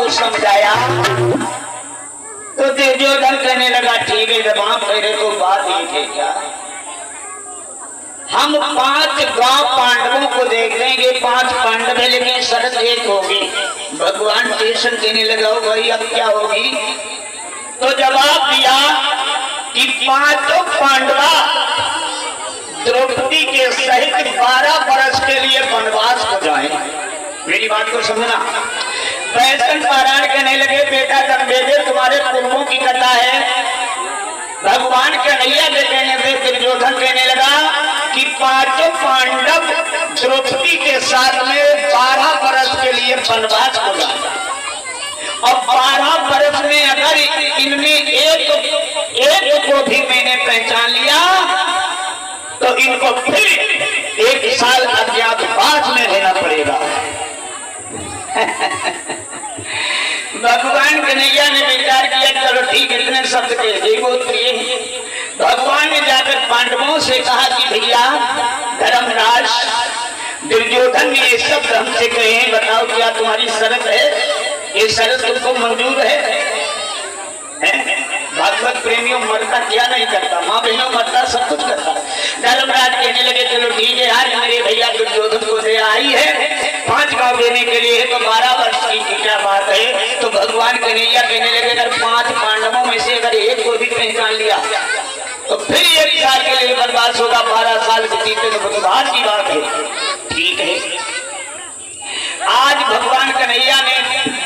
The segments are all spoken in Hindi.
को समझाया तो दुर्योधन कहने लगा ठीक है, जब आप कह रहे तो बात एक है क्या, हम 5 गांव पांडवों को देख लेंगे, 5 पांडव है लेकिन शर्त एक होगी। भगवान कृष्ण कहने लगा भाई अब क्या होगी, तो जवाब दिया कि 5 पांडवा द्रौपदी के सहित 12 वर्ष के लिए वनवास को जाएं। मेरी बात को समझना। वैष्णव पारायण कहने लगे बेटा जन्मेजय तुम्हारे पूर्वों की कथा है। भगवान कन्हैया के कहने से दुर्योधन कहने लगा कि 5 पांडव द्रौपदी के साथ में 12 वर्ष के लिए वनवास को जाए और 12 वर्ष में अगर इनमें एक को भी मैंने पहचान लिया तो इनको फिर 1 साल अज्ञातवास में रहना पड़ेगा। भगवान कन्हैया ने विचार किया चलो ठीक है, इतने शब्द के भगवान ने जाकर पांडवों से कहा कि भैया धर्मराज दुर्योधन ने ये शब्द हमसे कहे, बताओ क्या तुम्हारी शर्त है, ये शर्त तुमको मंजूर है? भागवत प्रेमियों मरता क्या नहीं करता, माँ बहनों मरता सब कुछ करता। धर्मराज कहने लगे चलो ठीक है, आज मेरे भैया दुर्योधन को दे आई है 5 गांव देने के लिए, तो 12 वर्ष की क्या बात है। तो भगवान कन्हैया कहने लगे अगर 5 पांडवों में से अगर एक को भी पहचान लिया तो फिर 1 साल के लिए वनवास होगा, 12 साल बीते तो बुधवार की बात है। ठीक है, आज भगवान कन्हैया ने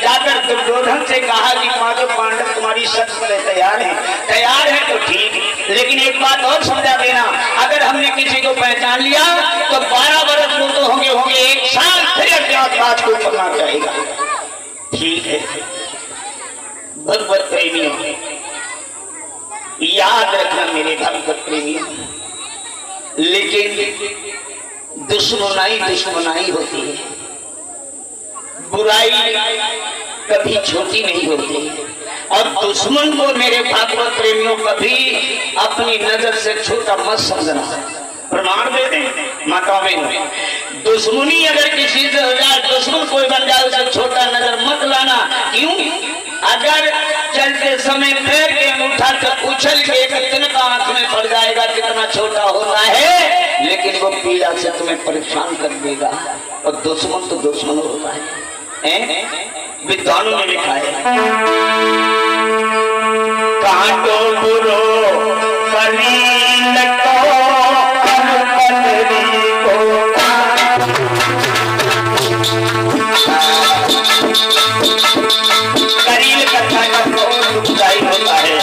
जाकर दुर्योधन से कहा कि 5 पांडव तुम्हारी शर्त पर तैयार है तो ठीक, लेकिन एक बात और समझा देना, अगर हमने किसी को पहचान लिया तो 12 वर्ष तो होंगे 1 साल फिर अज्ञातवास को करना चाहेगा। ठीक है, भगवत प्रेमियों याद रखना मेरे भगवत प्रेमियों, लेकिन दुश्मनाई होती है, बुराई कभी छोटी नहीं होती और दुश्मन को मेरे भागवत प्रेमियों कभी अपनी नजर से छोटा मत समझना। प्रमाण दे दें माता बहनों, दुश्मनी अगर किसी से हो जाए, दुश्मन कोई बन जाए उसे छोटा नजर मत लाना। क्यों? अगर चलते समय पैर के अंगूठा से उछल के एक तिनका आंख में पड़ जाएगा कितना छोटा होता है, लेकिन वो पीड़ा से तुम्हें परेशान कर देगा। और दुश्मन तो दुश्मन होता है, विद्वानों ने लिखा है कांटो बुरो कलील को अनुपदरी को कलील कथा का दुखदाई होता है।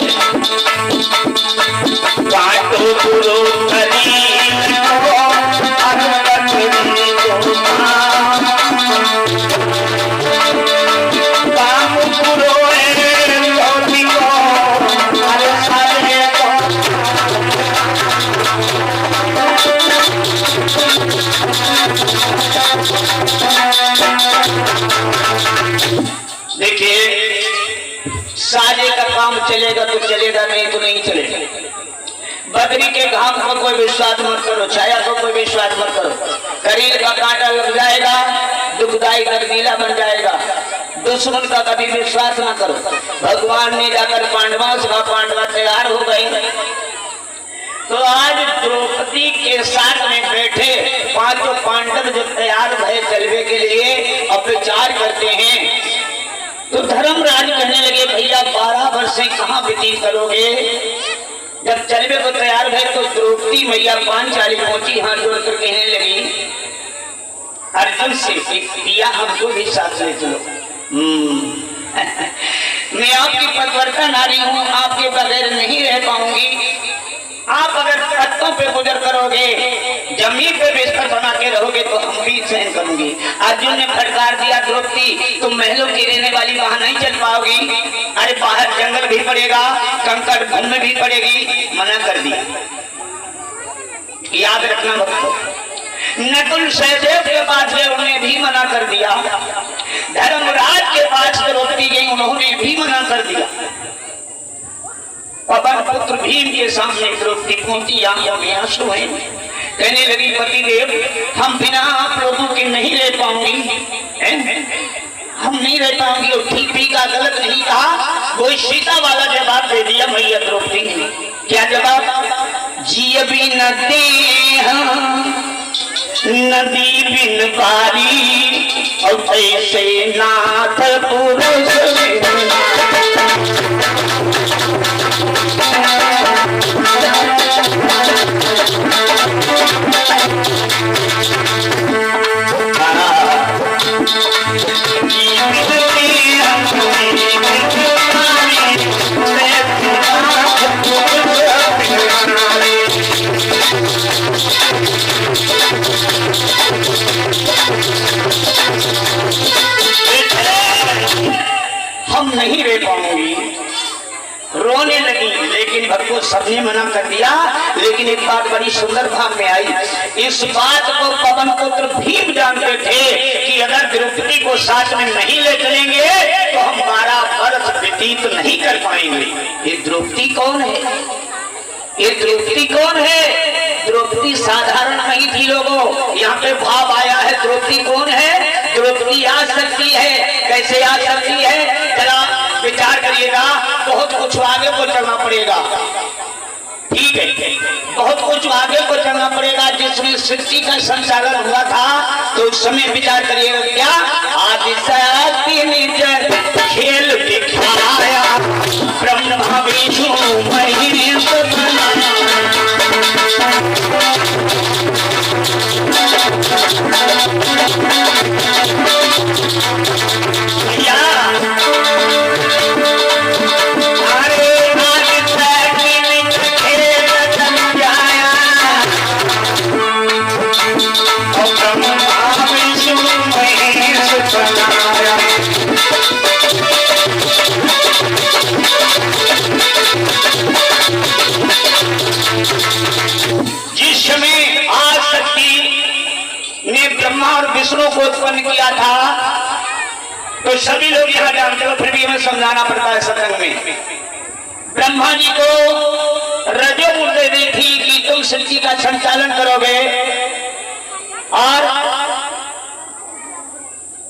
कांटो बुरो कलील को अनुपदरी को देखिए, साजे का काम चलेगा तो चलेगा, नहीं तो नहीं चलेगा। बदरी के घाम पर कोई विश्वास मत करो, छाया पर कोई विश्वास मत करो। करील का कांटा लग जाएगा, दुखदाई दर्दीला बन जाएगा। दुश्मन का कभी विश्वास न करो। भगवान ने जाकर पांडवा तैयार हो गए, तो आज द्रौपदी के साथ में बैठे 5 पांडव जो तैयार भय चलवे के लिए अब विचार करते हैं, तो धर्मराज कहने लगे भैया 12 वर्ष से कहाँ व्यतीत करोगे। जब चलवे को तैयार भय तो द्रौपदी मैया पांचाली पहुंची, हाथ जोड़कर कहने लगी अर्जुन से पिया हमको भी साथ ले चलो। मैं आपकी पतिव्रता नारी हूँ, आपके बगैर नहीं रह पाऊंगी। आप अगर तख्तों पे गुजर करोगे, जमीन पे बिस्तर बना के रहोगे तो हम भी सहन करूंगी। अर्जुन ने फटकार दिया द्रौपदी तुम महलों की रहने वाली वहां नहीं चल पाओगी, अरे बाहर जंगल भी पड़ेगा, कंकड़ भूमि भी पड़ेगी। मना कर दिया। याद रखना भक्तों, नकुल सहदेव के पास गए, उन्हें भी मना कर दिया। धर्मराज के पास द्रौपदी गई, उन्होंने भी मना कर दिया। पवन पुत्र भीम के सामने द्रौपदी पहुंची, आंखों में आंसू हैं, कहने लगी पतिदेव हम बिना आप लोगों के नहीं रह पाऊंगी, हम नहीं रह पाऊंगी। और ठीक भी का गलत नहीं कहा, कोई सीधा वाला जवाब दे दिया मैया द्रौपदी ने। क्या जवाब? जी भी नदी नदी बिन बारी और ऐसे नाथ पुरुष हम नहीं रह पाऊंगी, रोने लगी। लेकिन भक्तों सबने मना कर दिया। लेकिन एक बात बड़ी सुंदर भाव में आई। इस बात को पवन पुत्र भीम जानते थे कि अगर द्रौपदी को साथ में नहीं ले चलेंगे तो हम 12 वर्ष व्यतीत नहीं कर पाएंगे। ये द्रौपदी कौन है? ये द्रौपदी कौन है? द्रौपदी साधारण नहीं थी लोगों। यहाँ पे भाव आया है। द्रौपदी कौन है? द्रौपदी आ सकती है। कैसे आ सकती है? जरा विचार करिएगा। बहुत कुछ आगे को चलना पड़ेगा, ठीक है, बहुत कुछ आगे को चलना पड़ेगा। जिसमें सृष्टि का संचालन हुआ था तो उस समय विचार करिएगा। क्या आदिशक्ति निज खेल दिखाया, ब्रह्मा विष्णु महेश विष्णु को उत्पन्न किया था तो सभी लोग यहाँ जानते हो, फिर भी हमें समझाना पड़ता है सत्संग में। ब्रह्मा जी को रजोगुण दे दी थी कि तुम सृष्टि का संचालन करोगे, और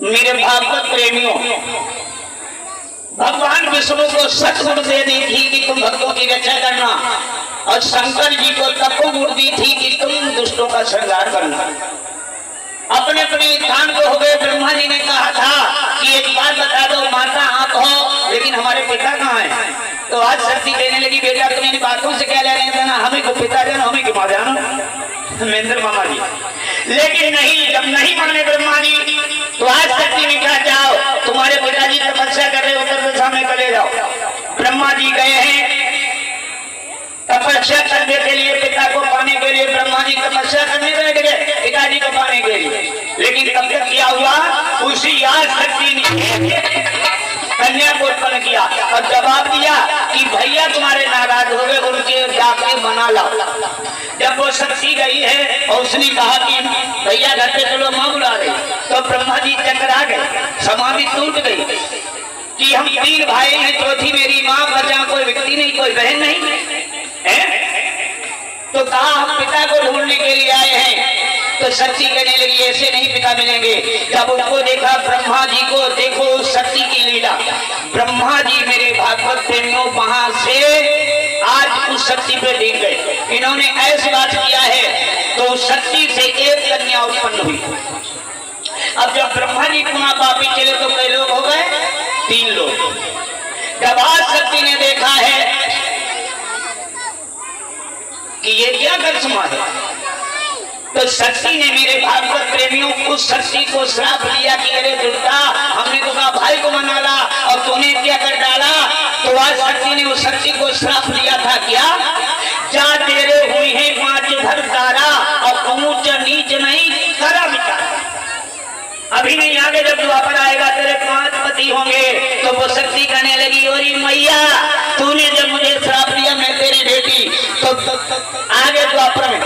मेरे भागवत प्रेमियों भगवान विष्णु को सतगुण दे दी थी कि तुम भक्तों की रक्षा करना, और शंकर जी को तपोगुण दी थी कि तुम दुष्टों का श्रृंगार करना। अपने अपने स्थान को हो गए। ब्रह्मा जी ने कहा था कि एक बात बता दो, माता आप हो लेकिन हमारे पिता कहाँ हैं? तो आज शक्ति कहने लगी, बेटा तुम्हें इन बातों से क्या लेने देना, हमें को पिता जानो, हमें की माँ जानो, महेंद्र मामा जी। लेकिन नहीं, जब नहीं माने ब्रह्मा जी तो आज शक्ति ने कहा जाओ तुम्हारे पिताजी तपस्या कर रहे, उत्तर दिशा में चले जाओ। ब्रह्मा जी गए हैं तपस्या करने के लिए, पिता को पाने के लिए। ब्रह्मा जी तपस्या करने बैठ गए पिताजी को पाने के लिए। लेकिन तब तक क्या हुआ? उसी याद शक्ति ने कन्या को उत्पन्न किया और जवाब दिया कि भैया तुम्हारे नाराज हो गए, उनके जाके मना लाओ। जब वो शक्ति गई है और उसने कहा कि भैया घर पे चलो, माँ बुला रही, तो ब्रह्मा जी चकरा गए, समाधि टूट गई कि हम 3 भाई हैं, चौथी मेरी माँ, बचा कोई व्यक्ति नहीं, कोई बहन नहीं है। तो कहा हम पिता को ढूंढने के लिए आए हैं। तो शक्ति कहने लगी ऐसे नहीं पिता मिलेंगे। जब उनको देखा ब्रह्मा जी को, देखो शक्ति की लीला। ब्रह्मा जी मेरे भागवत प्रेमियों वहां से आज उस शक्ति पे टिक गए। इन्होंने ऐसी बात किया है तो शक्ति से एक कन्या उत्पन्न हुई। अब जब ब्रह्मा जी पुनः पापी चले तो कई लोग हो गए? 3 लोग। जब आज शक्ति ने देखा है कि ये क्या करिश्मा है, तो शक्ति ने मेरे भागवत प्रेमियों उस शक्ति को श्राप दिया कि अरे दुर्गा, हमने तो कहा भाई को मना ला और तूने क्या कर डाला। तो आज शक्ति ने उस शक्ति को श्राप दिया था, क्या जा तेरे हुई है 5 घर तारा और ऊंच नीच नहीं करा विचार। अभी नहीं, आगे जब द्वापर आएगा तेरे 5 पति होंगे। तो वो शक्ति कहने लगी, ओरी मैया तूने जब मुझे श्राप दिया मैं तेरी बेटी, तो आगे द्वापर में